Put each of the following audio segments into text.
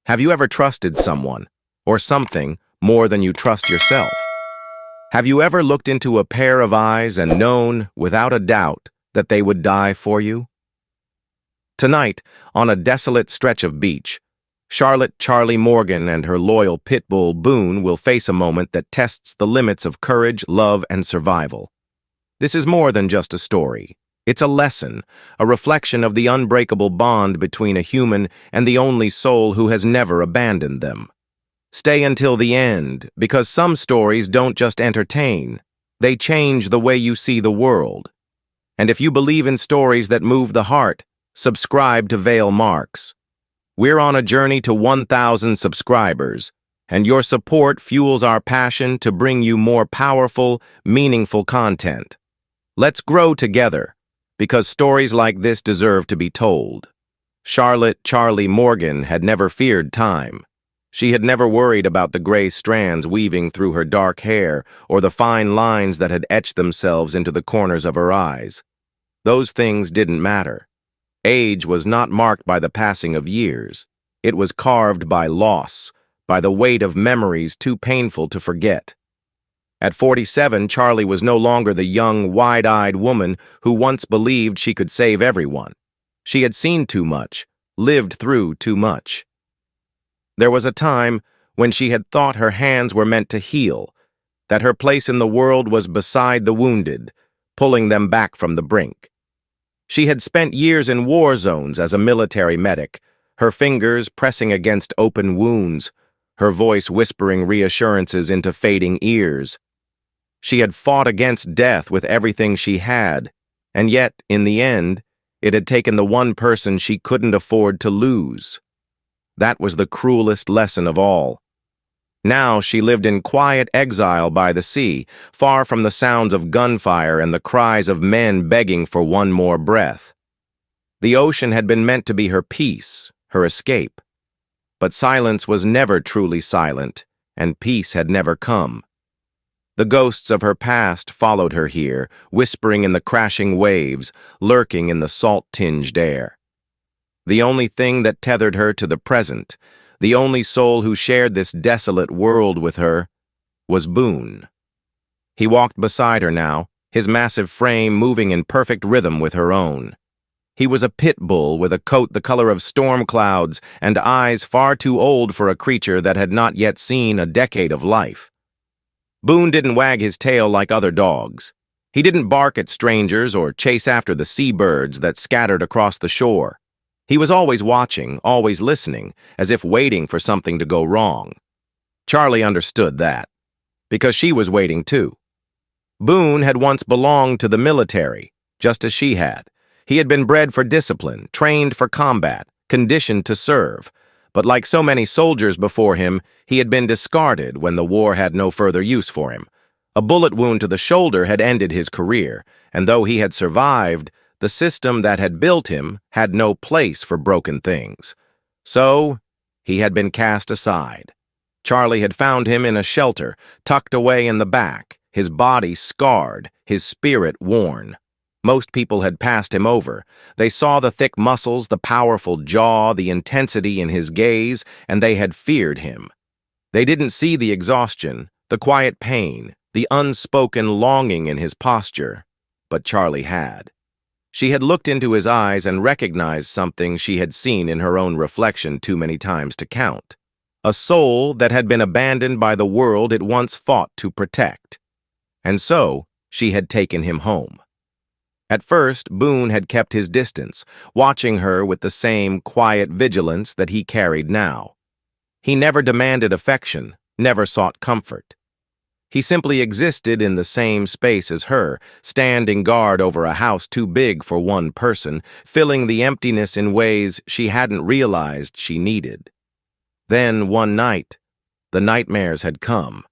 Have you ever trusted someone, or something, more than you trust yourself? Have you ever looked into a pair of eyes and known, without a doubt, that they would die for you? Tonight, on a desolate stretch of beach, Charlotte Charlie Morgan and her loyal pit bull Boone will face a moment that tests the limits of courage, love, and survival. This is more than just a story. It's a lesson, a reflection of the unbreakable bond between a human and the only soul who has never abandoned them. Stay until the end, because some stories don't just entertain. They change the way you see the world. And if you believe in stories that move the heart, subscribe to Vale Marks. We're on a journey to 1,000 subscribers, and your support fuels our passion to bring you more powerful, meaningful content. Let's grow together, because stories like this deserve to be told. Charlotte Charlie Morgan had never feared time. She had never worried about the gray strands weaving through her dark hair or the fine lines that had etched themselves into the corners of her eyes. Those things didn't matter. Age was not marked by the passing of years. It was carved by loss, by the weight of memories too painful to forget. At 47, Charlie was no longer the young, wide-eyed woman who once believed she could save everyone. She had seen too much, lived through too much. There was a time when she had thought her hands were meant to heal, that her place in the world was beside the wounded, pulling them back from the brink. She had spent years in war zones as a military medic, her fingers pressing against open wounds, her voice whispering reassurances into fading ears. She had fought against death with everything she had, and yet, in the end, it had taken the one person she couldn't afford to lose. That was the cruelest lesson of all. Now she lived in quiet exile by the sea, far from the sounds of gunfire and the cries of men begging for one more breath. The ocean had been meant to be her peace, her escape. But silence was never truly silent, and peace had never come. The ghosts of her past followed her here, whispering in the crashing waves, lurking in the salt-tinged air. The only thing that tethered her to the present, the only soul who shared this desolate world with her, was Boone. He walked beside her now, his massive frame moving in perfect rhythm with her own. He was a pit bull with a coat the color of storm clouds and eyes far too old for a creature that had not yet seen a decade of life. Boone didn't wag his tail like other dogs. He didn't bark at strangers or chase after the seabirds that scattered across the shore. He was always watching, always listening, as if waiting for something to go wrong. Charlie understood that, because she was waiting too. Boone had once belonged to the military, just as she had. He had been bred for discipline, trained for combat, conditioned to serve. But like so many soldiers before him, he had been discarded when the war had no further use for him. A bullet wound to the shoulder had ended his career, and though he had survived, the system that had built him had no place for broken things. So, he had been cast aside. Charlie had found him in a shelter, tucked away in the back, his body scarred, his spirit worn. Most people had passed him over. They saw the thick muscles, the powerful jaw, the intensity in his gaze, and they had feared him. They didn't see the exhaustion, the quiet pain, the unspoken longing in his posture, but Charlie had. She had looked into his eyes and recognized something she had seen in her own reflection too many times to count. A soul that had been abandoned by the world it once fought to protect. And so, she had taken him home. At first, Boone had kept his distance, watching her with the same quiet vigilance that he carried now. He never demanded affection, never sought comfort. He simply existed in the same space as her, standing guard over a house too big for one person, filling the emptiness in ways she hadn't realized she needed. Then, one night, the nightmares had come.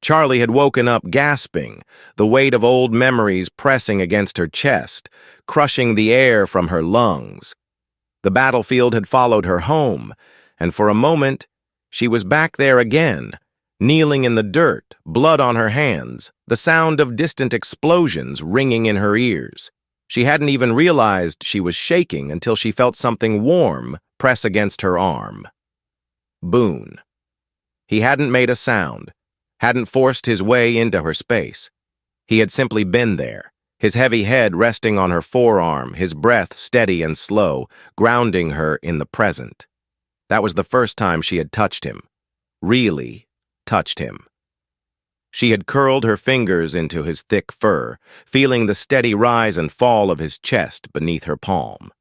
Charlie had woken up gasping, the weight of old memories pressing against her chest, crushing the air from her lungs. The battlefield had followed her home, and for a moment, she was back there again, kneeling in the dirt, blood on her hands, the sound of distant explosions ringing in her ears. She hadn't even realized she was shaking until she felt something warm press against her arm. Boone. He hadn't made a sound, hadn't forced his way into her space. He had simply been there, his heavy head resting on her forearm, his breath steady and slow, grounding her in the present. That was the first time she had touched him. Really touched him. She had curled her fingers into his thick fur, feeling the steady rise and fall of his chest beneath her palm.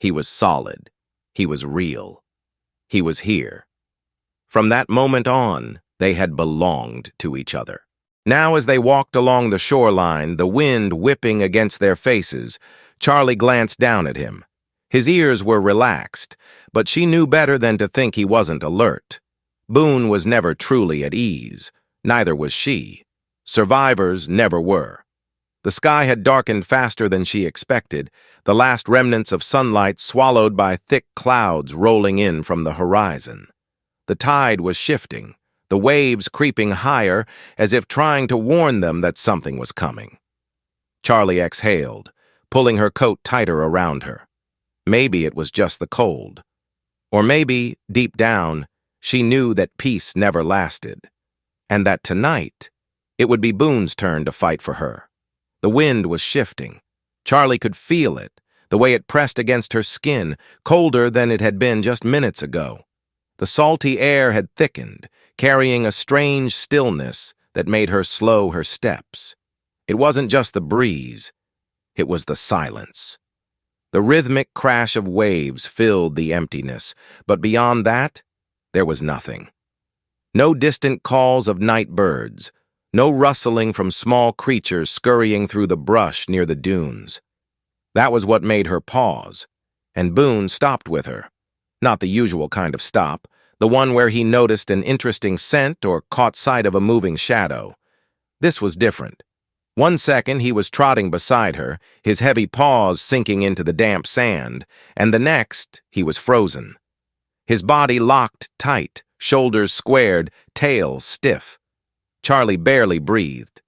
He was solid. He was real. He was here. From that moment on, they had belonged to each other. Now, as they walked along the shoreline, the wind whipping against their faces, Charlie glanced down at him. His ears were relaxed, but she knew better than to think he wasn't alert. Boone was never truly at ease. Neither was she. Survivors never were. The sky had darkened faster than she expected, the last remnants of sunlight swallowed by thick clouds rolling in from the horizon. The tide was shifting, the waves creeping higher as if trying to warn them that something was coming. Charlie exhaled, pulling her coat tighter around her. Maybe it was just the cold. Or maybe, deep down, she knew that peace never lasted, and that tonight, it would be Boone's turn to fight for her. The wind was shifting. Charlie could feel it, the way it pressed against her skin, colder than it had been just minutes ago. The salty air had thickened, carrying a strange stillness that made her slow her steps. It wasn't just the breeze, it was the silence. The rhythmic crash of waves filled the emptiness, but beyond that, there was nothing. No distant calls of night birds, no rustling from small creatures scurrying through the brush near the dunes. That was what made her pause, and Boone stopped with her. Not the usual kind of stop, the one where he noticed an interesting scent or caught sight of a moving shadow. This was different. 1 second he was trotting beside her, his heavy paws sinking into the damp sand, and the next he was frozen. His body locked tight, shoulders squared, tail stiff. Charlie barely breathed.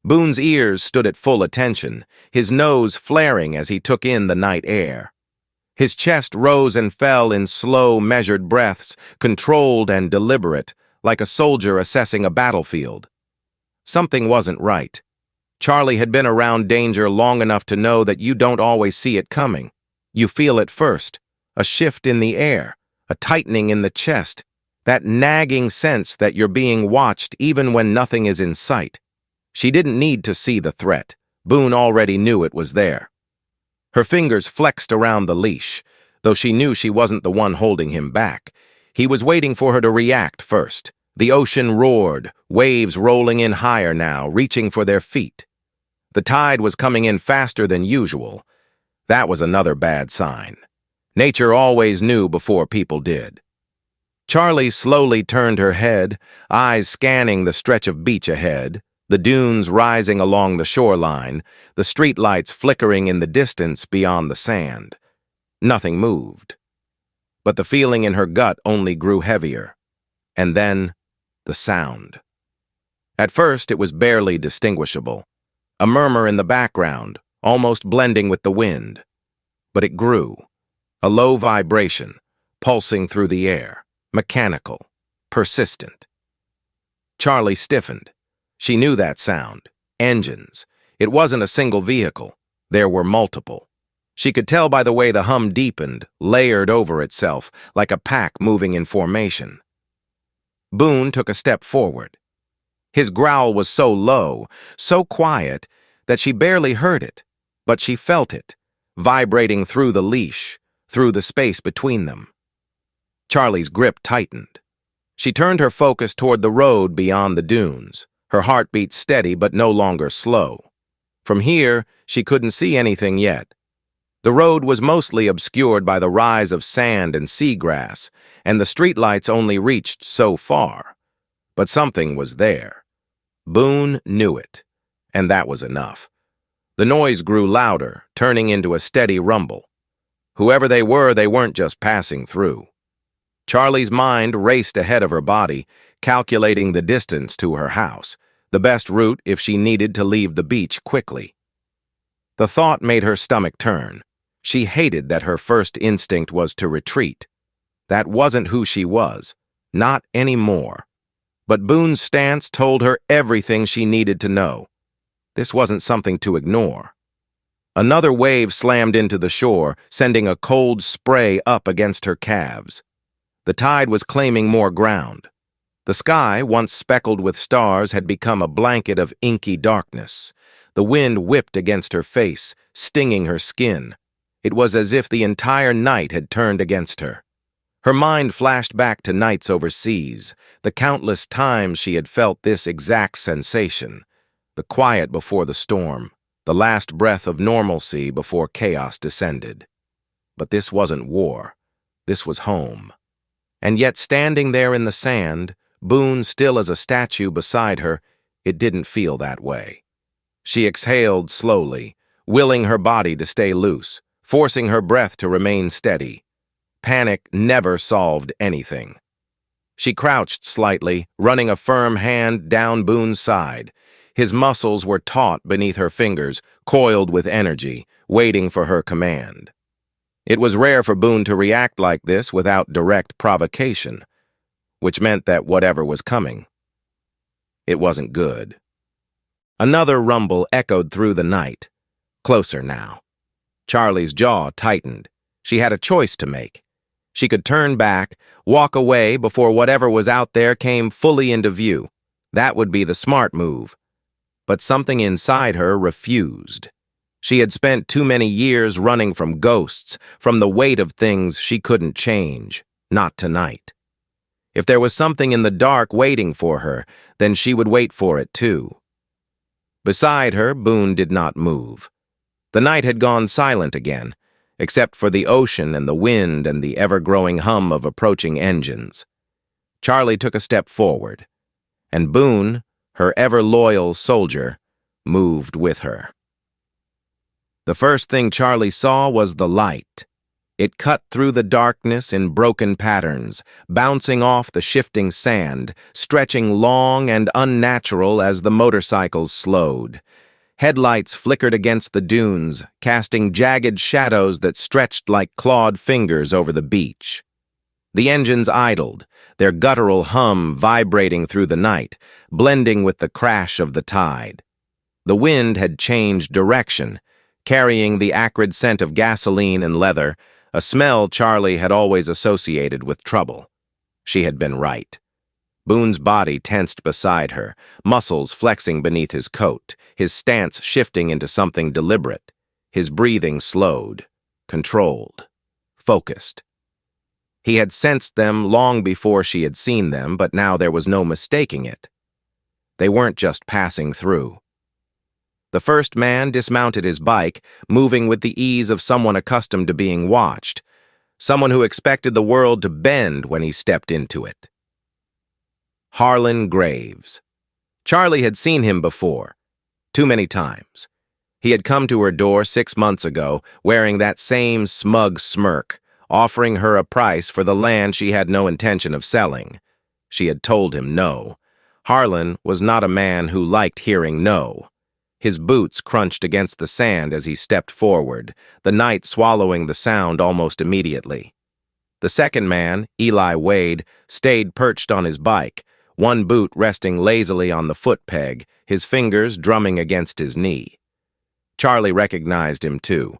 Boone's ears stood at full attention, his nose flaring as he took in the night air. His chest rose and fell in slow, measured breaths, controlled and deliberate, like a soldier assessing a battlefield. Something wasn't right. Charlie had been around danger long enough to know that you don't always see it coming. You feel it first, a shift in the air, a tightening in the chest, that nagging sense that you're being watched even when nothing is in sight. She didn't need to see the threat. Boone already knew it was there. Her fingers flexed around the leash, though she knew she wasn't the one holding him back. He was waiting for her to react first. The ocean roared, waves rolling in higher now, reaching for their feet. The tide was coming in faster than usual. That was another bad sign. Nature always knew before people did. Charlie slowly turned her head, eyes scanning the stretch of beach ahead, the dunes rising along the shoreline, the streetlights flickering in the distance beyond the sand. Nothing moved. But the feeling in her gut only grew heavier. And then, the sound. At first, it was barely distinguishable. A murmur in the background, almost blending with the wind. But it grew. A low vibration, pulsing through the air, mechanical, persistent. Charlie stiffened. She knew that sound. Engines. It wasn't a single vehicle. There were multiple. She could tell by the way the hum deepened, layered over itself, like a pack moving in formation. Boone took a step forward. His growl was so low, so quiet, that she barely heard it, but she felt it, vibrating through the leash, through the space between them. Charlie's grip tightened. She turned her focus toward the road beyond the dunes, her heartbeat steady but no longer slow. From here, she couldn't see anything yet. The road was mostly obscured by the rise of sand and seagrass, and the streetlights only reached so far. But something was there. Boone knew it, and that was enough. The noise grew louder, turning into a steady rumble. Whoever they weren't just passing through. Charlie's mind raced ahead of her body, calculating the distance to her house, the best route if she needed to leave the beach quickly. The thought made her stomach turn. She hated that her first instinct was to retreat. That wasn't who she was. Not anymore. But Boone's stance told her everything she needed to know. This wasn't something to ignore. Another wave slammed into the shore, sending a cold spray up against her calves. The tide was claiming more ground. The sky, once speckled with stars, had become a blanket of inky darkness. The wind whipped against her face, stinging her skin. It was as if the entire night had turned against her. Her mind flashed back to nights overseas, the countless times she had felt this exact sensation. The quiet before the storm, the last breath of normalcy before chaos descended. But this wasn't war. This was home. And yet, standing there in the sand, Boone still as a statue beside her, it didn't feel that way. She exhaled slowly, willing her body to stay loose, forcing her breath to remain steady. Panic never solved anything. She crouched slightly, running a firm hand down Boone's side. His muscles were taut beneath her fingers, coiled with energy, waiting for her command. It was rare for Boone to react like this without direct provocation, which meant that whatever was coming, it wasn't good. Another rumble echoed through the night. Closer now. Charlie's jaw tightened. She had a choice to make. She could turn back, walk away before whatever was out there came fully into view. That would be the smart move. But something inside her refused. She had spent too many years running from ghosts, from the weight of things she couldn't change. Not tonight. If there was something in the dark waiting for her, then she would wait for it too. Beside her, Boone did not move. The night had gone silent again, except for the ocean and the wind and the ever-growing hum of approaching engines. Charlie took a step forward, and Boone, her ever-loyal soldier, moved with her. The first thing Charlie saw was the light. It cut through the darkness in broken patterns, bouncing off the shifting sand, stretching long and unnatural as the motorcycles slowed. Headlights flickered against the dunes, casting jagged shadows that stretched like clawed fingers over the beach. The engines idled, their guttural hum vibrating through the night, blending with the crash of the tide. The wind had changed direction, carrying the acrid scent of gasoline and leather, a smell Charlie had always associated with trouble. She had been right. Boone's body tensed beside her, muscles flexing beneath his coat, his stance shifting into something deliberate, his breathing slowed, controlled, focused. He had sensed them long before she had seen them, but now there was no mistaking it. They weren't just passing through. The first man dismounted his bike, moving with the ease of someone accustomed to being watched, someone who expected the world to bend when he stepped into it. Harlan Graves. Charlie had seen him before, too many times. He had come to her door 6 months ago, wearing that same smug smirk, offering her a price for the land she had no intention of selling. She had told him no. Harlan was not a man who liked hearing no. His boots crunched against the sand as he stepped forward, the night swallowing the sound almost immediately. The second man, Eli Wade, stayed perched on his bike, one boot resting lazily on the foot peg, his fingers drumming against his knee. Charlie recognized him too.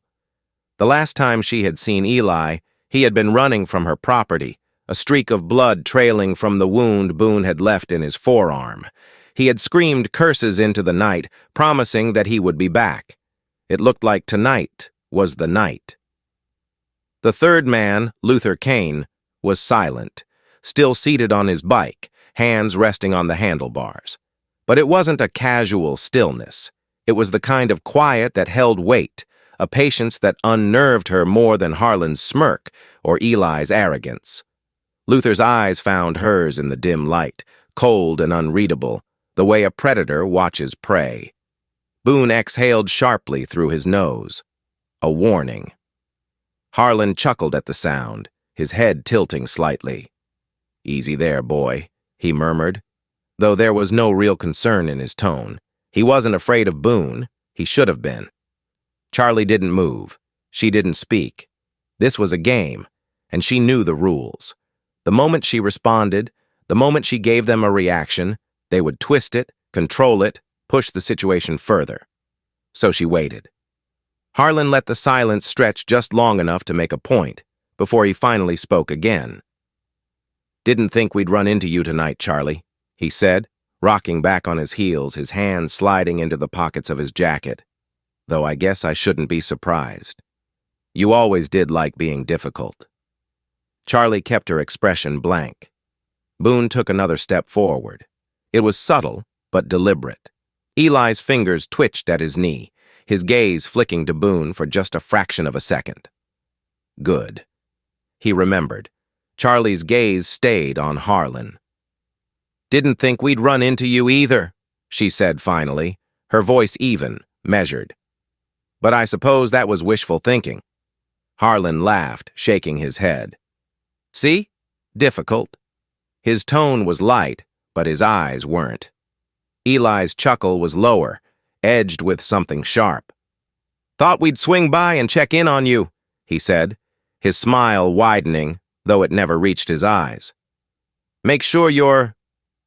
The last time she had seen Eli, he had been running from her property, a streak of blood trailing from the wound Boone had left in his forearm. He had screamed curses into the night, promising that he would be back. It looked like tonight was the night. The third man, Luther Kane, was silent, still seated on his bike, hands resting on the handlebars. But it wasn't a casual stillness. It was the kind of quiet that held weight, a patience that unnerved her more than Harlan's smirk or Eli's arrogance. Luther's eyes found hers in the dim light, cold and unreadable, the way a predator watches prey. Boone exhaled sharply through his nose. A warning. Harlan chuckled at the sound, his head tilting slightly. "Easy there, boy," he murmured, though there was no real concern in his tone. He wasn't afraid of Boone. He should have been. Charlie didn't move. She didn't speak. This was a game, and she knew the rules. The moment she responded, The moment she gave them a reaction, they would twist it, control it, push the situation further. So she waited. Harlan let the silence stretch just long enough to make a point, before he finally spoke again. "Didn't think we'd run into you tonight, Charlie," he said, rocking back on his heels, his hands sliding into the pockets of his jacket. "Though I guess I shouldn't be surprised. You always did like being difficult." Charlie kept her expression blank. Boone took another step forward. It was subtle, but deliberate. Eli's fingers twitched at his knee, his gaze flicking to Boone for just a fraction of a second. Good. He remembered. Charlie's gaze stayed on Harlan. "Didn't think we'd run into you either," she said finally, her voice even, measured. "But I suppose that was wishful thinking." Harlan laughed, shaking his head. "See? Difficult." His tone was light, but his eyes weren't. Eli's chuckle was lower, edged with something sharp. "Thought we'd swing by and check in on you," he said, his smile widening, though it never reached his eyes. "Make sure you're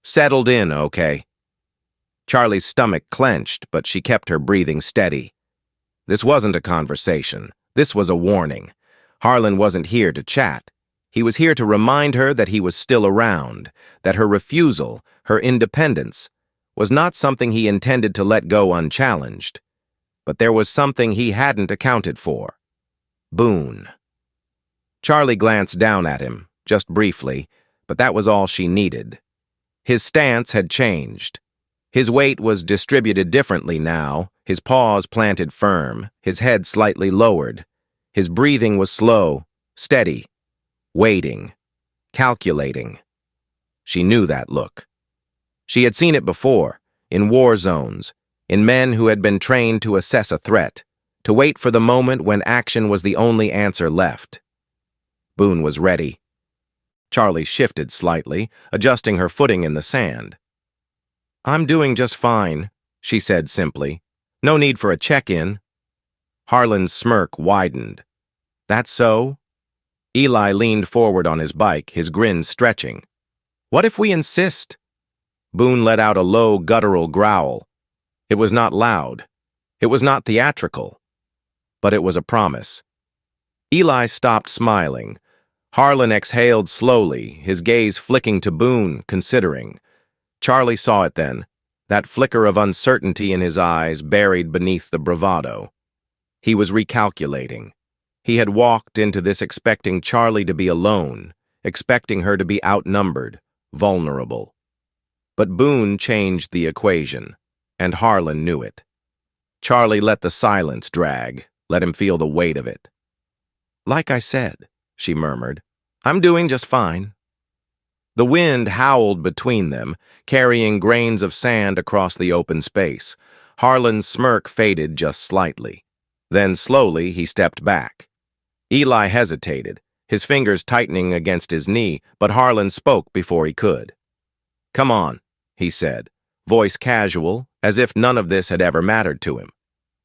settled in, okay?" Charlie's stomach clenched, but she kept her breathing steady. This wasn't a conversation. This was a warning. Harlan wasn't here to chat. He was here to remind her that he was still around, that her refusal, her independence, was not something he intended to let go unchallenged. But there was something he hadn't accounted for. Boone. Charlie glanced down at him, just briefly, but that was all she needed. His stance had changed. His weight was distributed differently now, his paws planted firm, his head slightly lowered. His breathing was slow, steady, waiting, calculating. She knew that look. She had seen it before, in war zones, in men who had been trained to assess a threat, to wait for the moment when action was the only answer left. Boone was ready. Charlie shifted slightly, adjusting her footing in the sand. "I'm doing just fine," she said simply. "No need for a check-in." Harlan's smirk widened. "That's so?" Eli leaned forward on his bike, his grin stretching. "What if we insist?" Boone let out a low, guttural growl. It was not loud. It was not theatrical. But it was a promise. Eli stopped smiling. Harlan exhaled slowly, his gaze flicking to Boone, considering. Charlie saw it then, that flicker of uncertainty in his eyes buried beneath the bravado. He was recalculating. He had walked into this expecting Charlie to be alone, expecting her to be outnumbered, vulnerable. But Boone changed the equation, and Harlan knew it. Charlie let the silence drag, let him feel the weight of it. "Like I said," she murmured, "I'm doing just fine." The wind howled between them, carrying grains of sand across the open space. Harlan's smirk faded just slightly. Then slowly he stepped back. Eli hesitated, his fingers tightening against his knee, but Harlan spoke before he could. "Come on," he said, voice casual, as if none of this had ever mattered to him.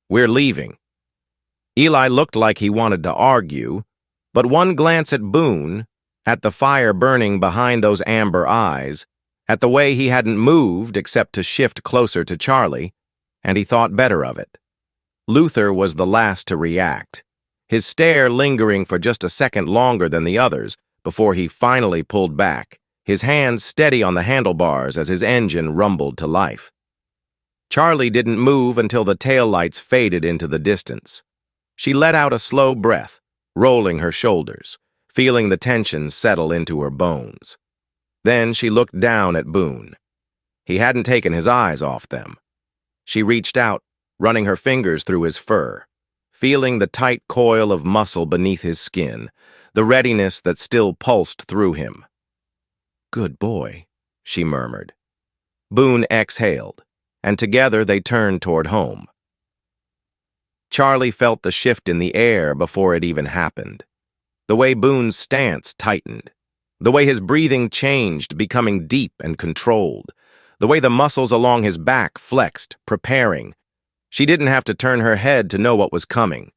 "We're leaving." Eli looked like he wanted to argue, but one glance at Boone, at the fire burning behind those amber eyes, at the way he hadn't moved except to shift closer to Charlie, and he thought better of it. Luther was the last to react, his stare lingering for just a second longer than the others before he finally pulled back, his hands steady on the handlebars as his engine rumbled to life. Charlie didn't move until the taillights faded into the distance. She let out a slow breath, rolling her shoulders, feeling the tension settle into her bones. Then she looked down at Boone. He hadn't taken his eyes off them. She reached out, running her fingers through his fur, feeling the tight coil of muscle beneath his skin, the readiness that still pulsed through him. "Good boy," she murmured. Boone exhaled, and together they turned toward home. Charlie felt the shift in the air before it even happened. The way Boone's stance tightened, the way his breathing changed, becoming deep and controlled, the way the muscles along his back flexed, preparing. She didn't have to turn her head to know what was coming.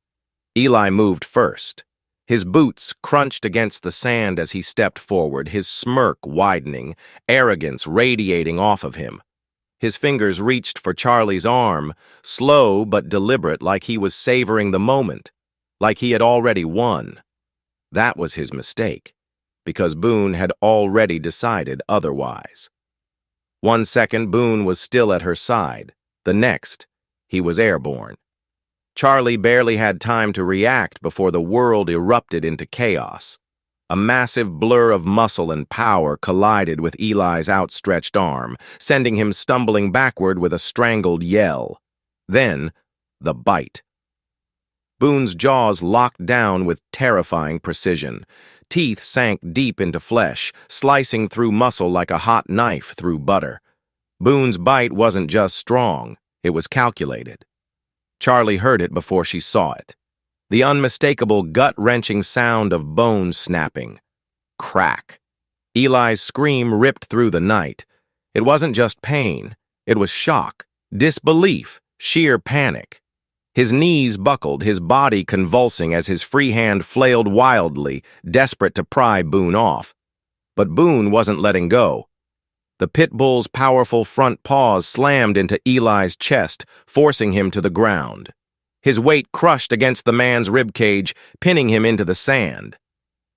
Eli moved first, His boots crunched against the sand as he stepped forward, his smirk widening, arrogance radiating off of him. His fingers reached for Charlie's arm, slow but deliberate, like he was savoring the moment, like he had already won. That was his mistake, because Boone had already decided otherwise. 1 second, Boone was still at her side. The next, he was airborne. Charlie barely had time to react before the world erupted into chaos. A massive blur of muscle and power collided with Eli's outstretched arm, sending him stumbling backward with a strangled yell. Then, the bite. Boone's jaws locked down with terrifying precision. Teeth sank deep into flesh, slicing through muscle like a hot knife through butter. Boone's bite wasn't just strong, it was calculated. Charlie heard it before she saw it. The unmistakable gut-wrenching sound of bones snapping. Crack. Eli's scream ripped through the night. It wasn't just pain. It was shock, disbelief, sheer panic. His knees buckled, his body convulsing as his free hand flailed wildly, desperate to pry Boone off. But Boone wasn't letting go. The pit bull's powerful front paws slammed into Eli's chest, forcing him to the ground. His weight crushed against the man's ribcage, pinning him into the sand.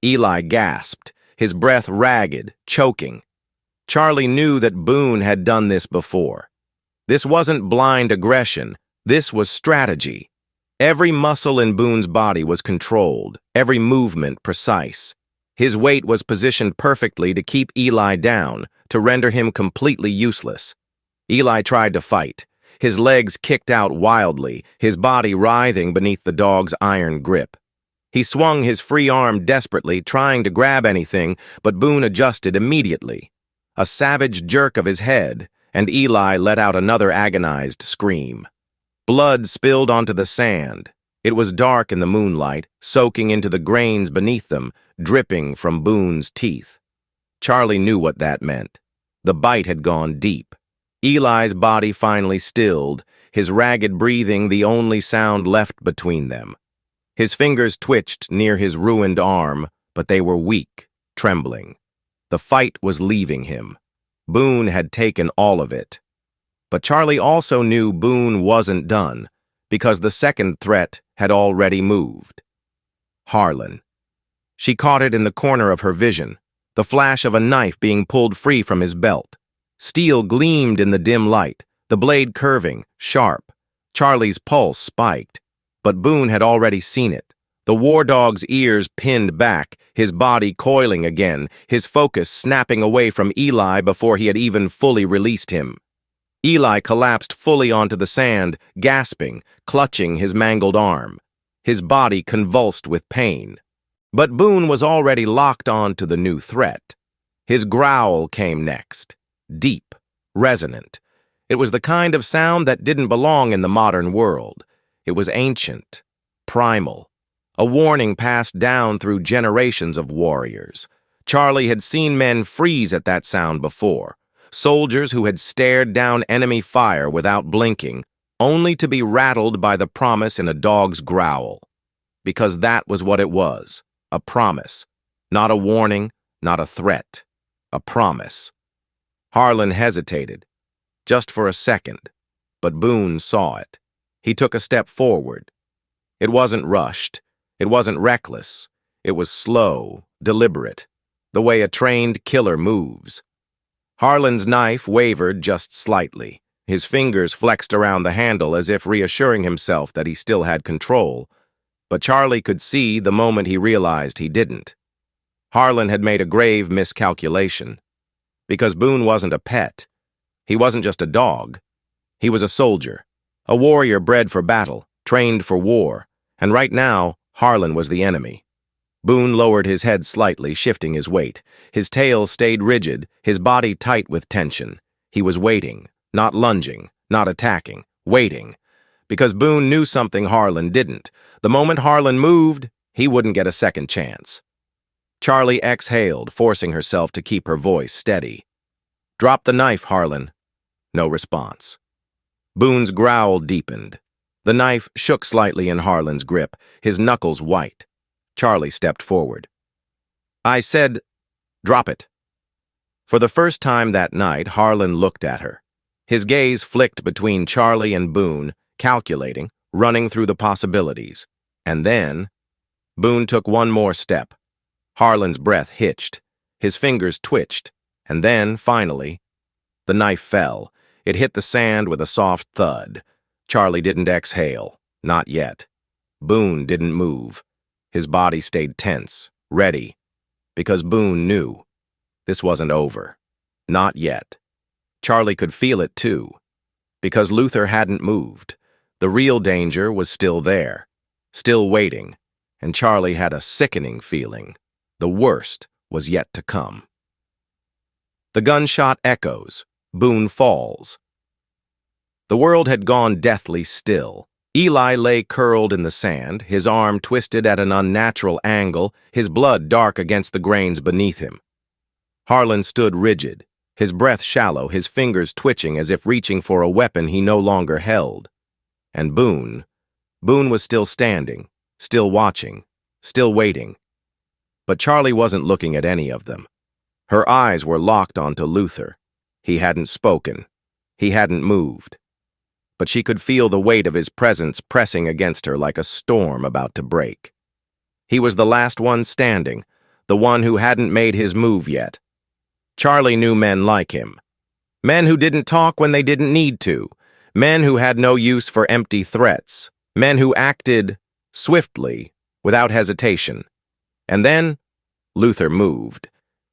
Eli gasped, his breath ragged, choking. Charlie knew that Boone had done this before. This wasn't blind aggression, this was strategy. Every muscle in Boone's body was controlled, every movement precise. His weight was positioned perfectly to keep Eli down, to render him completely useless. Eli tried to fight. His legs kicked out wildly, his body writhing beneath the dog's iron grip. He swung his free arm desperately, trying to grab anything, but Boone adjusted immediately. A savage jerk of his head, and Eli let out another agonized scream. Blood spilled onto the sand. It was dark in the moonlight, soaking into the grains beneath them, dripping from Boone's teeth. Charlie knew what that meant. The bite had gone deep. Eli's body finally stilled, his ragged breathing the only sound left between them. His fingers twitched near his ruined arm, but they were weak, trembling. The fight was leaving him. Boone had taken all of it. But Charlie also knew Boone wasn't done, because the second threat had already moved. Harlan. She caught it in the corner of her vision, the flash of a knife being pulled free from his belt. Steel gleamed in the dim light, the blade curving, sharp. Charlie's pulse spiked, but Boone had already seen it. The war dog's ears pinned back, his body coiling again, his focus snapping away from Eli before he had even fully released him. Eli collapsed fully onto the sand, gasping, clutching his mangled arm. His body convulsed with pain. But Boone was already locked on to the new threat. His growl came next. Deep, resonant. It was the kind of sound that didn't belong in the modern world. It was ancient, primal, a warning passed down through generations of warriors. Charlie had seen men freeze at that sound before, soldiers who had stared down enemy fire without blinking, only to be rattled by the promise in a dog's growl. Because that was what it was, a promise, not a warning, not a threat, a promise. Harlan hesitated, just for a second, but Boone saw it. He took a step forward. It wasn't rushed. It wasn't reckless. It was slow, deliberate, the way a trained killer moves. Harlan's knife wavered just slightly. His fingers flexed around the handle as if reassuring himself that he still had control. But Charlie could see the moment he realized he didn't. Harlan had made a grave miscalculation. Because Boone wasn't a pet. He wasn't just a dog. He was a soldier, a warrior bred for battle, trained for war, and right now, Harlan was the enemy. Boone lowered his head slightly, shifting his weight. His tail stayed rigid, his body tight with tension. He was waiting, not lunging, not attacking, waiting. Because Boone knew something Harlan didn't. The moment Harlan moved, he wouldn't get a second chance. Charlie exhaled, forcing herself to keep her voice steady. "Drop the knife, Harlan." No response. Boone's growl deepened. The knife shook slightly in Harlan's grip, his knuckles white. Charlie stepped forward. I said, drop it. For the first time that night, Harlan looked at her. His gaze flicked between Charlie and Boone, calculating, running through the possibilities. And then, Boone took one more step. Harlan's breath hitched. His fingers twitched. And then, finally, the knife fell. It hit the sand with a soft thud. Charlie didn't exhale. Not yet. Boone didn't move. His body stayed tense, ready. Because Boone knew. This wasn't over. Not yet. Charlie could feel it too. Because Luther hadn't moved. The real danger was still there. Still waiting. And Charlie had a sickening feeling. The worst was yet to come. The gunshot echoes. Boone falls. The world had gone deathly still. Eli lay curled in the sand, his arm twisted at an unnatural angle, his blood dark against the grains beneath him. Harlan stood rigid, his breath shallow, his fingers twitching as if reaching for a weapon he no longer held. And Boone was still standing, still watching, still waiting. But Charlie wasn't looking at any of them. Her eyes were locked onto Luther. He hadn't spoken. He hadn't moved. But she could feel the weight of his presence pressing against her like a storm about to break. He was the last one standing, the one who hadn't made his move yet. Charlie knew men like him. Men who didn't talk when they didn't need to. Men who had no use for empty threats. Men who acted swiftly, without hesitation. And then, Luther moved.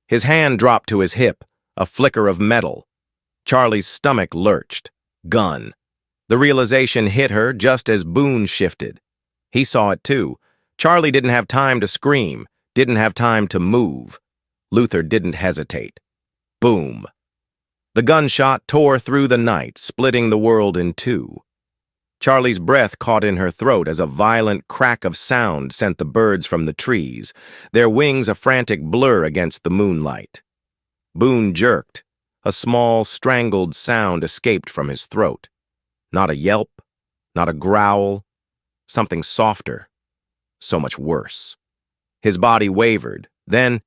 His hand dropped to his hip, a flicker of metal. Charlie's stomach lurched. Gun. The realization hit her just as Boone shifted. He saw it too. Charlie didn't have time to scream, didn't have time to move. Luther didn't hesitate. Boom. The gunshot tore through the night, splitting the world in two. Charlie's breath caught in her throat as a violent crack of sound sent the birds from the trees, their wings a frantic blur against the moonlight. Boone jerked. A small, strangled sound escaped from his throat. Not a yelp, not a growl, something softer, so much worse. His body wavered, then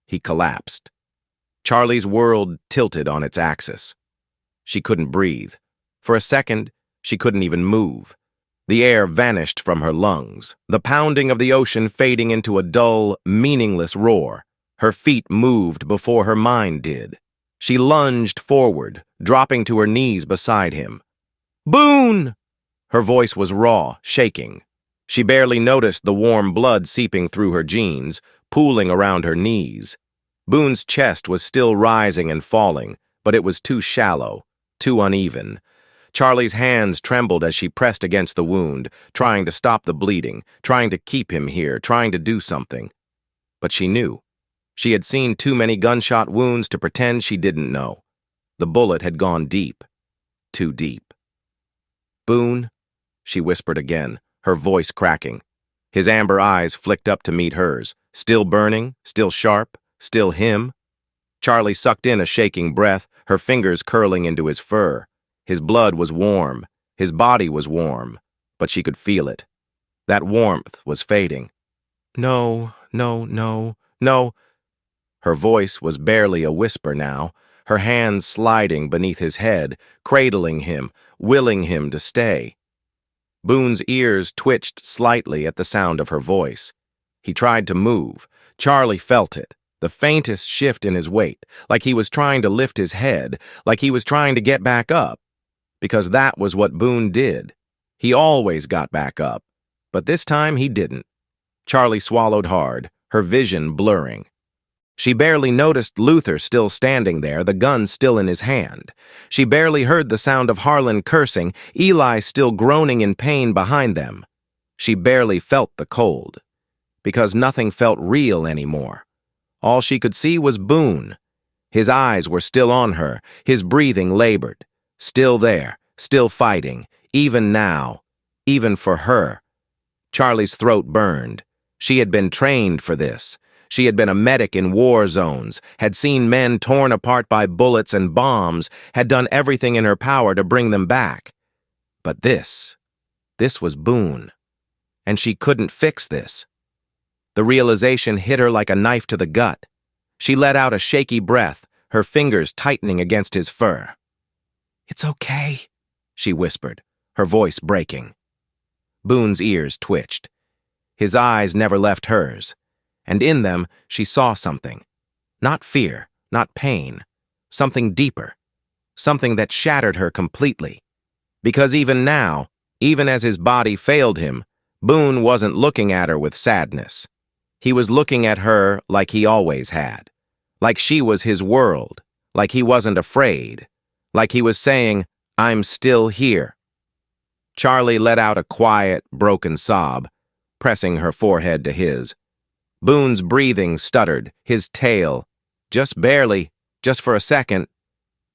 he collapsed. Charlie's world tilted on its axis. She couldn't breathe. For a second, she couldn't even move. The air vanished from her lungs, the pounding of the ocean fading into a dull, meaningless roar. Her feet moved before her mind did. She lunged forward, dropping to her knees beside him. Boone! Her voice was raw, shaking. She barely noticed the warm blood seeping through her jeans, pooling around her knees. Boone's chest was still rising and falling, but it was too shallow, too uneven. Charlie's hands trembled as she pressed against the wound, trying to stop the bleeding, trying to keep him here, trying to do something. But she knew. She had seen too many gunshot wounds to pretend she didn't know. The bullet had gone deep. Too deep. Boone, she whispered again, her voice cracking. His amber eyes flicked up to meet hers, still burning, still sharp, still him. Charlie sucked in a shaking breath, her fingers curling into his fur. His blood was warm, his body was warm, but she could feel it. That warmth was fading. No, no, no, no. Her voice was barely a whisper now, her hands sliding beneath his head, cradling him, willing him to stay. Boone's ears twitched slightly at the sound of her voice. He tried to move. Charlie felt it, the faintest shift in his weight, like he was trying to lift his head, like he was trying to get back up. Because that was what Boone did. He always got back up. But this time he didn't. Charlie swallowed hard, her vision blurring. She barely noticed Luther still standing there, the gun still in his hand. She barely heard the sound of Harlan cursing, Eli still groaning in pain behind them. She barely felt the cold. Because nothing felt real anymore. All she could see was Boone. His eyes were still on her, his breathing labored. Still there, still fighting, even now, even for her. Charlie's throat burned. She had been trained for this. She had been a medic in war zones, had seen men torn apart by bullets and bombs, had done everything in her power to bring them back. But this was Boone. And she couldn't fix this. The realization hit her like a knife to the gut. She let out a shaky breath, her fingers tightening against his fur. "It's okay," she whispered, her voice breaking. Boone's ears twitched. His eyes never left hers, and in them she saw something. Not fear, not pain, something deeper, something that shattered her completely. Because even now, even as his body failed him, Boone wasn't looking at her with sadness. He was looking at her like he always had, like she was his world, like he wasn't afraid, like he was saying, "I'm still here." Charlie let out a quiet, broken sob, pressing her forehead to his. Boone's breathing stuttered, his tail, just barely, just for a second,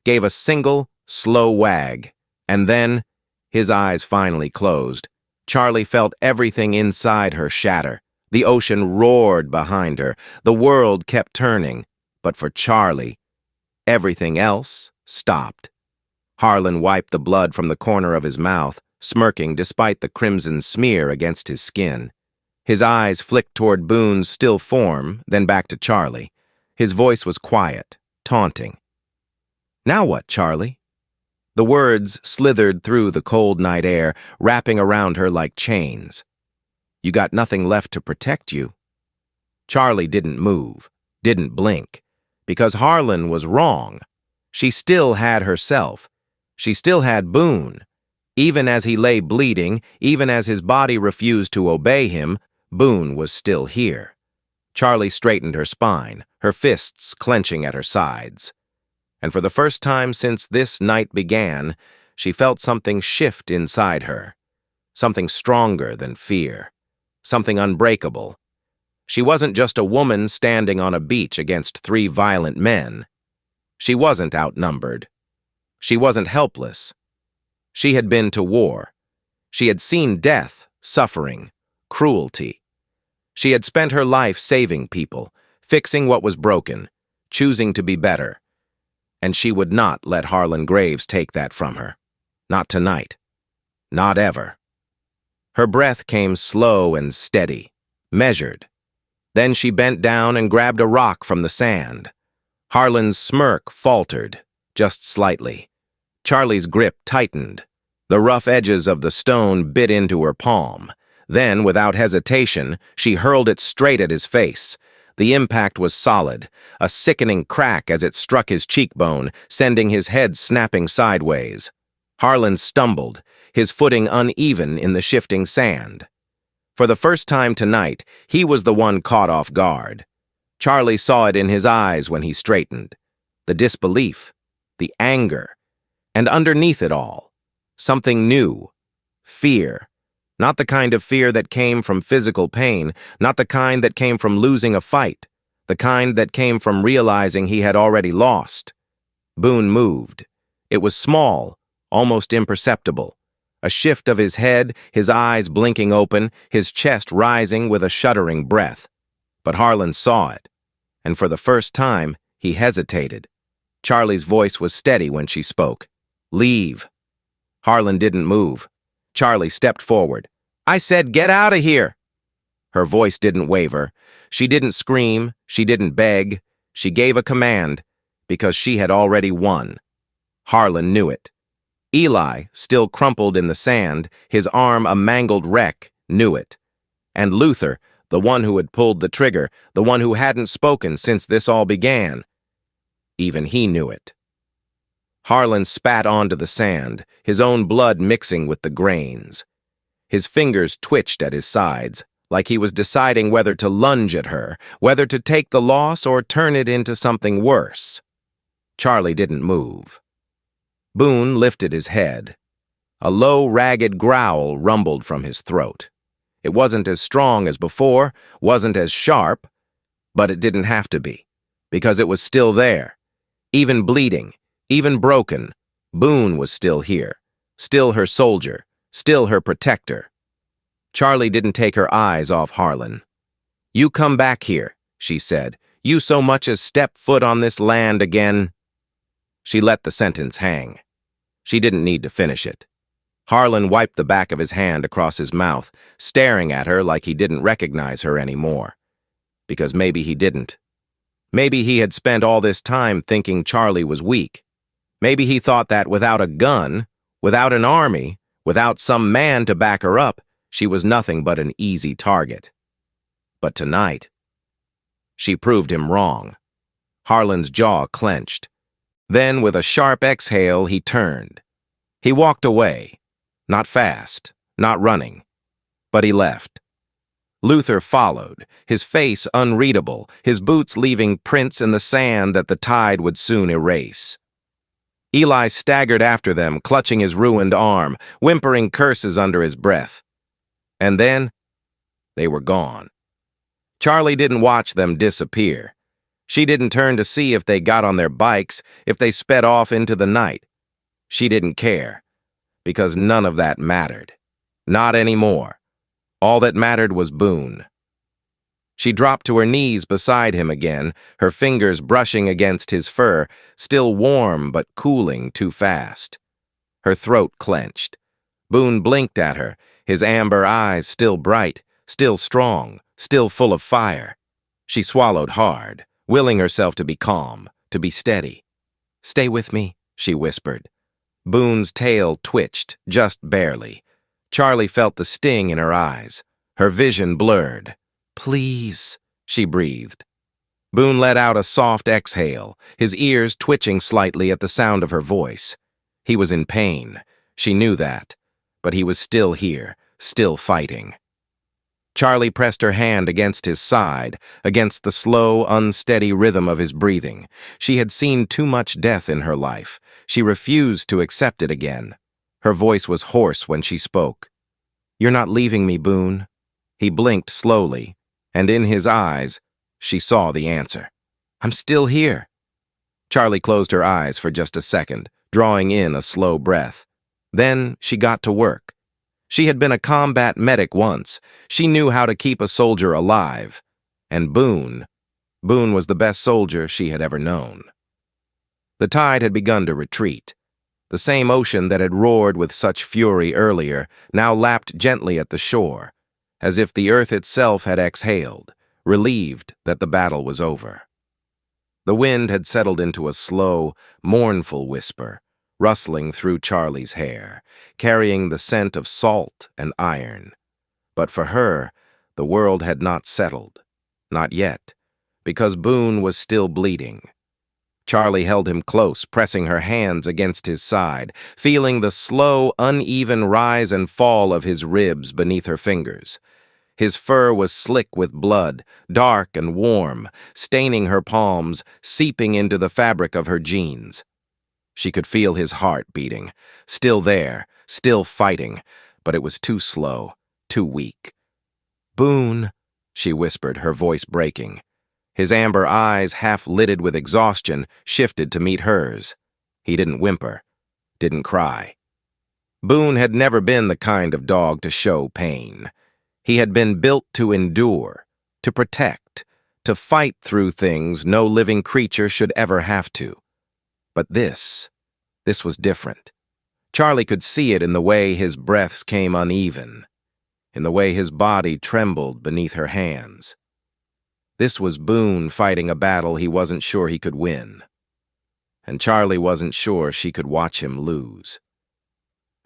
gave a single, slow wag, and then, his eyes finally closed. Charlie felt everything inside her shatter. The ocean roared behind her. The world kept turning. But for Charlie, everything else stopped. Harlan wiped the blood from the corner of his mouth, smirking despite the crimson smear against his skin. His eyes flicked toward Boone's still form, then back to Charlie. His voice was quiet, taunting. "Now what, Charlie?" The words slithered through the cold night air, wrapping around her like chains. "You got nothing left to protect you." Charlie didn't move, didn't blink, because Harlan was wrong. She still had herself. She still had Boone. Even as he lay bleeding, even as his body refused to obey him, Boone was still here. Charlie straightened her spine, her fists clenching at her sides. And for the first time since this night began, she felt something shift inside her. Something stronger than fear. Something unbreakable. She wasn't just a woman standing on a beach against 3 violent men. She wasn't outnumbered. She wasn't helpless. She had been to war. She had seen death, suffering, cruelty. She had spent her life saving people, fixing what was broken, choosing to be better. And she would not let Harlan Graves take that from her. Not tonight. Not ever. Her breath came slow and steady, measured. Then she bent down and grabbed a rock from the sand. Harlan's smirk faltered, just slightly. Charlie's grip tightened. The rough edges of the stone bit into her palm. Then, without hesitation, she hurled it straight at his face. The impact was solid, a sickening crack as it struck his cheekbone, sending his head snapping sideways. Harlan stumbled, his footing uneven in the shifting sand. For the first time tonight, he was the one caught off guard. Charlie saw it in his eyes when he straightened. The disbelief, the anger, and underneath it all, something new, fear. Not the kind of fear that came from physical pain, not the kind that came from losing a fight, the kind that came from realizing he had already lost. Boone moved. It was small, almost imperceptible. A shift of his head, his eyes blinking open, his chest rising with a shuddering breath. But Harlan saw it, and for the first time, he hesitated. Charlie's voice was steady when she spoke. "Leave." Harlan didn't move. Charlie stepped forward. "I said, get out of here!" Her voice didn't waver. She didn't scream. She didn't beg. She gave a command, because she had already won. Harlan knew it. Eli, still crumpled in the sand, his arm a mangled wreck, knew it. And Luther, the one who had pulled the trigger, the one who hadn't spoken since this all began, even he knew it. Harlan spat onto the sand, his own blood mixing with the grains. His fingers twitched at his sides, like he was deciding whether to lunge at her, whether to take the loss or turn it into something worse. Charlie didn't move. Boone lifted his head. A low, ragged growl rumbled from his throat. It wasn't as strong as before, wasn't as sharp, but it didn't have to be, because it was still there. Even bleeding, even broken, Boone was still here, still her soldier, still her protector. Charlie didn't take her eyes off Harlan. "You come back here," she said. "You so much as step foot on this land again." She let the sentence hang. She didn't need to finish it. Harlan wiped the back of his hand across his mouth, staring at her like he didn't recognize her anymore. because maybe he didn't. Maybe he had spent all this time thinking Charlie was weak. Maybe he thought that without a gun, without an army, without some man to back her up, she was nothing but an easy target. But tonight, she proved him wrong. Harlan's jaw clenched. Then, with a sharp exhale, he turned. He walked away. Not fast, not running. But he left. Luther followed, his face unreadable, his boots leaving prints in the sand that the tide would soon erase. Eli staggered after them, clutching his ruined arm, whimpering curses under his breath. And then, they were gone. Charlie didn't watch them disappear. She didn't turn to see if they got on their bikes, if they sped off into the night. She didn't care, because none of that mattered. Not anymore. All that mattered was Boone. She dropped to her knees beside him again, her fingers brushing against his fur, still warm but cooling too fast. Her throat clenched. Boone blinked at her, his amber eyes still bright, still strong, still full of fire. She swallowed hard, willing herself to be calm, to be steady. "Stay with me," she whispered. Boone's tail twitched, just barely. Charlie felt the sting in her eyes. Her vision blurred. "Please," she breathed. Boone let out a soft exhale, his ears twitching slightly at the sound of her voice. He was in pain. She knew that. But he was still here, still fighting. Charlie pressed her hand against his side, against the slow, unsteady rhythm of his breathing. She had seen too much death in her life. She refused to accept it again. Her voice was hoarse when she spoke. "You're not leaving me, Boone." He blinked slowly, and in his eyes, she saw the answer. "I'm still here." Charlie closed her eyes for just a second, drawing in a slow breath. Then she got to work. She had been a combat medic once. She knew how to keep a soldier alive. And Boone was the best soldier she had ever known. The tide had begun to retreat. The same ocean that had roared with such fury earlier now lapped gently at the shore, as if the earth itself had exhaled, relieved that the battle was over. The wind had settled into a slow, mournful whisper, rustling through Charlie's hair, carrying the scent of salt and iron. But for her, the world had not settled. Not yet, because Boone was still bleeding. Charlie held him close, pressing her hands against his side, feeling the slow, uneven rise and fall of his ribs beneath her fingers. His fur was slick with blood, dark and warm, staining her palms, seeping into the fabric of her jeans. She could feel his heart beating, still there, still fighting, but it was too slow, too weak. "Boone," she whispered, her voice breaking. His amber eyes, half-lidded with exhaustion, shifted to meet hers. He didn't whimper, didn't cry. Boone had never been the kind of dog to show pain. He had been built to endure, to protect, to fight through things no living creature should ever have to. But this was different. Charlie could see it in the way his breaths came uneven, in the way his body trembled beneath her hands. This was Boone fighting a battle he wasn't sure he could win. And Charlie wasn't sure she could watch him lose.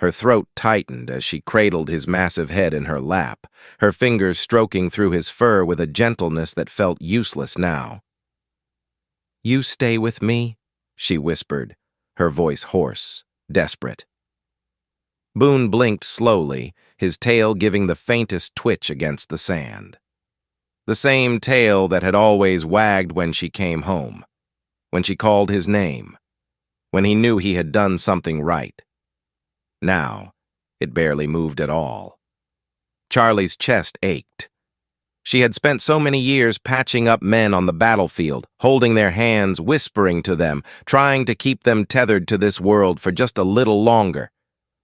Her throat tightened as she cradled his massive head in her lap, her fingers stroking through his fur with a gentleness that felt useless now. "You stay with me?" she whispered, her voice hoarse, desperate. Boone blinked slowly, his tail giving the faintest twitch against the sand. The same tail that had always wagged when she came home, when she called his name, when he knew he had done something right. Now, it barely moved at all. Charlie's chest ached. She had spent so many years patching up men on the battlefield, holding their hands, whispering to them, trying to keep them tethered to this world for just a little longer.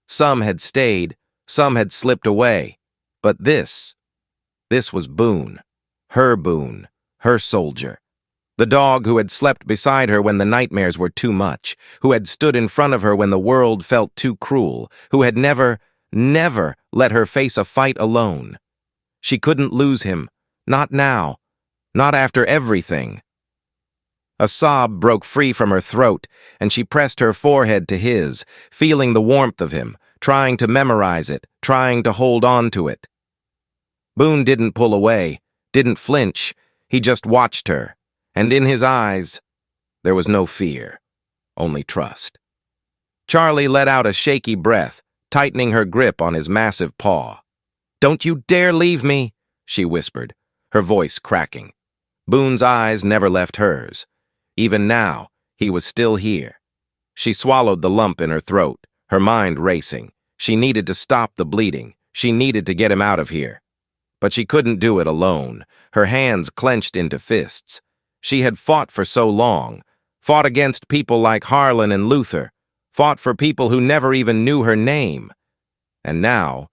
Some had stayed, some had slipped away. But this was Boone, her soldier. The dog who had slept beside her when the nightmares were too much, who had stood in front of her when the world felt too cruel, who had never let her face a fight alone. She couldn't lose him, not now, Not after everything. A sob broke free from her throat, and she pressed her forehead to his, feeling the warmth of him, trying to memorize it, trying to hold on to it. Boone didn't pull away, didn't flinch. He just watched her, and in his eyes, there was no fear, only trust. Charlie let out a shaky breath, tightening her grip on his massive paw. "Don't you dare leave me," she whispered, her voice cracking. Boone's eyes never left hers. Even now, he was still here. She swallowed the lump in her throat, her mind racing. She needed to stop the bleeding. She needed to get him out of here. But she couldn't do it alone, her hands clenched into fists. She had fought for so long, fought against people like Harlan and Luther, fought for people who never even knew her name. And now,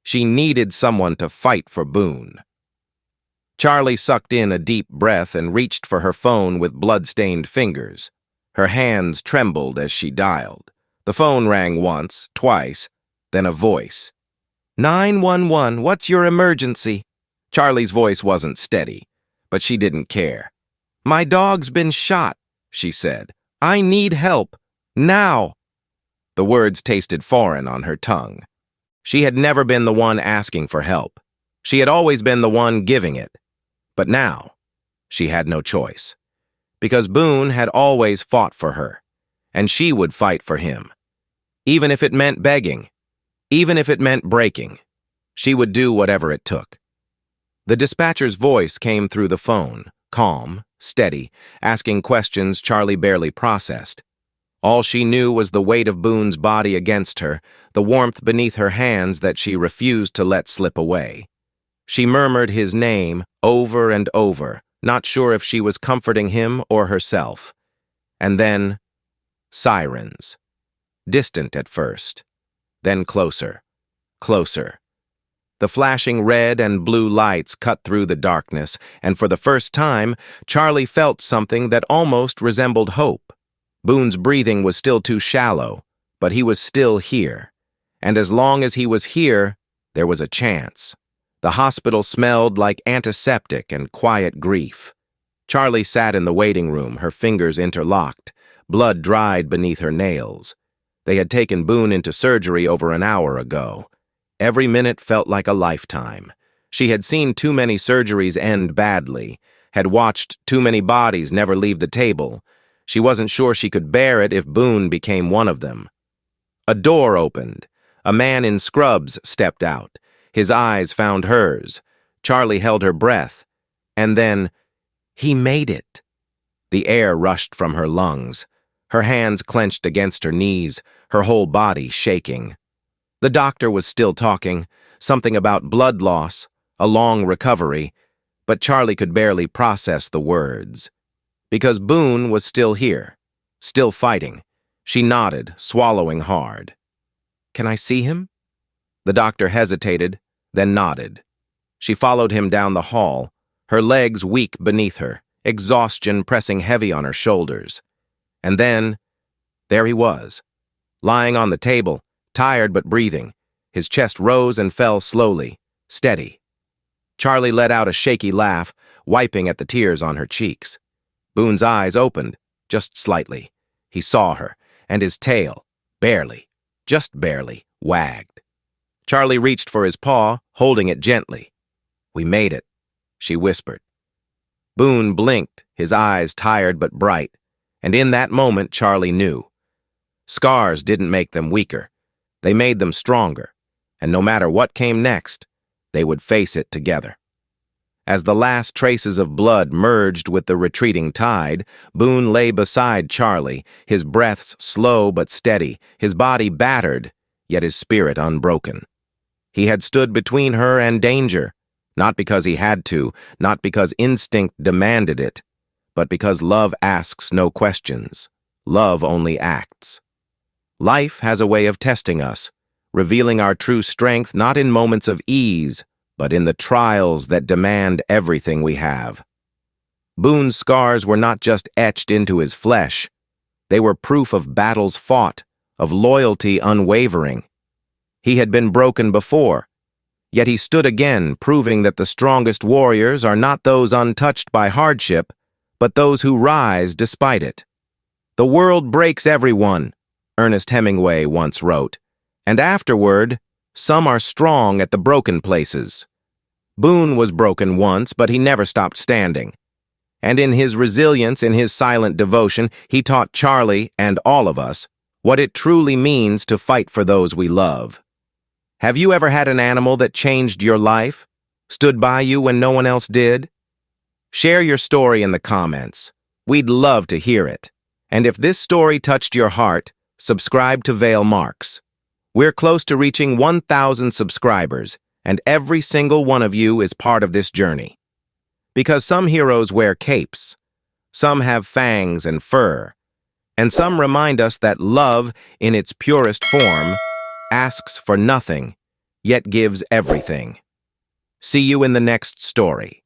she needed someone to fight for Boone. Charlie sucked in a deep breath and reached for her phone with blood-stained fingers. Her hands trembled as she dialed. The phone rang once, twice, then a voice. 911, what's your emergency? Charlie's voice wasn't steady, but she didn't care. My dog's been shot, she said. I need help. Now. The words tasted foreign on her tongue. She had never been the one asking for help. She had always been the one giving it. But now, she had no choice. Because Boone had always fought for her, and she would fight for him. Even if it meant begging, even if it meant breaking, she would do whatever it took. The dispatcher's voice came through the phone, calm, steady, asking questions Charlie barely processed. All she knew was the weight of Boone's body against her, the warmth beneath her hands that she refused to let slip away. She murmured his name over and over, not sure if she was comforting him or herself. And then, sirens. Distant at first, then closer, closer. The flashing red and blue lights cut through the darkness, and for the first time, Charlie felt something that almost resembled hope. Boone's breathing was still too shallow, but he was still here. And as long as he was here, there was a chance. The hospital smelled like antiseptic and quiet grief. Charlie sat in the waiting room, her fingers interlocked, blood dried beneath her nails. They had taken Boone into surgery over an hour ago. Every minute felt like a lifetime. She had seen too many surgeries end badly, had watched too many bodies never leave the table. She wasn't sure she could bear it if Boone became one of them. A door opened. A man in scrubs stepped out. His eyes found hers. Charlie held her breath. And then, he made it. The air rushed from her lungs. Her hands clenched against her knees, her whole body shaking. The doctor was still talking, something about blood loss, a long recovery, but Charlie could barely process the words. Because Boone was still here, still fighting. She nodded, swallowing hard. Can I see him? The doctor hesitated, then nodded. She followed him down the hall, her legs weak beneath her, exhaustion pressing heavy on her shoulders. And then, there he was, lying on the table, tired but breathing. His chest rose and fell slowly, steady. Charlie let out a shaky laugh, wiping at the tears on her cheeks. Boone's eyes opened, just slightly. He saw her, and his tail, barely, just barely, wagged. Charlie reached for his paw, holding it gently. We made it, she whispered. Boone blinked, his eyes tired but bright, and in that moment Charlie knew. Scars didn't make them weaker. They made them stronger, and no matter what came next, they would face it together. As the last traces of blood merged with the retreating tide, Boone lay beside Charlie, his breaths slow but steady, his body battered, yet his spirit unbroken. He had stood between her and danger, not because he had to, not because instinct demanded it, but because love asks no questions. Love only acts. Life has a way of testing us, revealing our true strength not in moments of ease, but in the trials that demand everything we have. Boone's scars were not just etched into his flesh. They were proof of battles fought, of loyalty unwavering. He had been broken before, Yet he stood again, proving that the strongest warriors are not those untouched by hardship, but those who rise despite it. "The world breaks everyone," Ernest Hemingway once wrote, "and afterward, some are strong at the broken places." Boone was broken once, but he never stopped standing. And in his resilience, in his silent devotion, he taught Charlie and all of us what it truly means to fight for those we love. Have you ever had an animal that changed your life, stood by you when no one else did? Share your story in the comments. We'd love to hear it. And if this story touched your heart, subscribe to Vale Marks. We're close to reaching 1,000 subscribers, and every single one of you is part of this journey. Because some heroes wear capes, some have fangs and fur, and some remind us that love, in its purest form, asks for nothing, yet gives everything. See you in the next story.